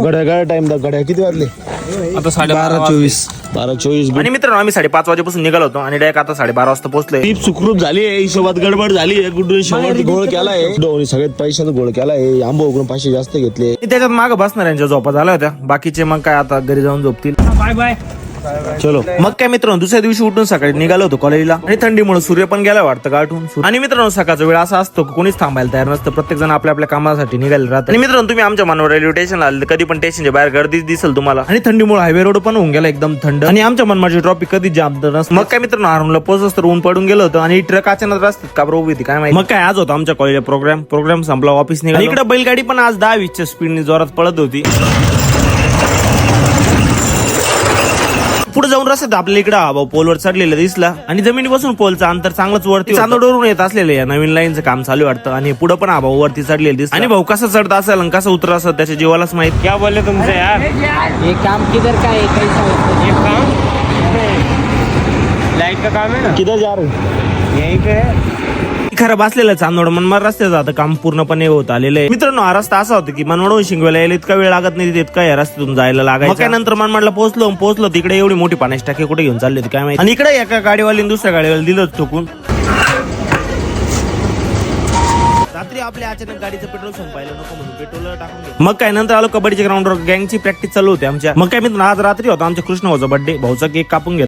घड्या टाइम दा घड्या किती वाजले आता 12:24. 12:24. आणि मित्रांनो आम्ही 5:30 वाजेपासून निघालो होतो आणि डायरेक्ट आता 12:30 वाजता पोहोचलोय. टीप सुखरूप झाली आहे, हिशोबात गडबड झाली आहे. गुड्डू शेवट गोळ केलाय, गुड्डूने सगळ्यात पैशाचा गोळ केलाय. आंबो उकडून 500 जास्त घेतले. त्याच्यात मागं बसणाऱ्यांच्या झोपा झाल्या होत्या, बाकीचे मग काय आता घरी जाऊन झोपतील. Bye bye. चलो मग काय मित्रांनो दुसऱ्या दिवशी उठून सकाळी निघालो होतो कॉलेजला आणि थंडीमुळे सूर्य पण गेला वाटतं गाठून. आणि मित्रांनो सकाळचा वेळ असा असतो की कोणीच थांबायला तयार नसतं, प्रत्येक जण आपल्या आपल्या कामासाठी निघायला राहतात. आणि मित्रांनो तुम्ही आमच्या मनोर रेल्वे स्टेशनला आले कधी पण स्टेशनच्या बाहेर गर्दी दिसेल तुम्हाला. आणि थंडीमुळे हायवे रोड पण होऊन गेला एकदम थंड आणि आमच्या मनमाडची ट्रॉफिक कधी जाम नसतं. मग काय मित्रांनो आरमला पोहोचत तर ऊन पडून गेलं होतं आणि ट्रक अचानक रस्त्यात का बरं उभी होती काय माहिती. मग काय आज होता आमच्या कॉलेजला प्रोग्राम संपला, ऑफिस निघाला. इकडे बैलगाडी पण आज 10-20च्या स्पीडने जोरात पळत होती. पुढे जाऊन रस्त्यात आपल्या इकडे हवा पोलवर चढलेला दिसला आणि जमिनीपासून पोलचं अंतर चांगलंच वरती चांदोडवरून येत असलेलं या नवीन लाईनचं काम चालू वाटतं. आणि पुढे पण हवा वरती चढलेलं दिसतं आणि भाऊ कसं चढता असेल आणि कसं उतर असेल त्याच्या जीवालाच माहित. क्या बोलले तुमचे यार, ये काम किधर का है, कैसा होता है? ये काम लाईट का काम आहे ना, किती जा रे यही पे खरं बसलेलं चांदोड मनमाड रस्त्याचं आता काम पूर्णपणे होत आलेलं आहे. मित्रांनो हा रस्ता असा होता की मनमाडहून शिंगवेला यायला इतका वेळ लागत नाही, इतका या रस्त्यातून जायला लागायचं. काय नंतर मनमाडला पोहोचलो तिकडे एवढी मोठी पाण्याची टाकी कुठे घेऊन चालली होती काय माहिती. आणि इकडे एका गाडीवालीने दुसऱ्या गाडीवाला दिलं ठोकून. रात्री आपल्या अचानक गाडीचं पेट्रोल संपायला नको म्हणून पेट्रोल टाकून घेतलं. मग काय नंतर आलो कबड्डीच्या ग्राउंडवर, गँगची प्रॅक्टिस चालू होती आमच्या. मग काय मित्रांनो आज रात्री होता आमच्या कृष्ण भाऊचा बर्थडे, भाऊचा केक कापून घेतला.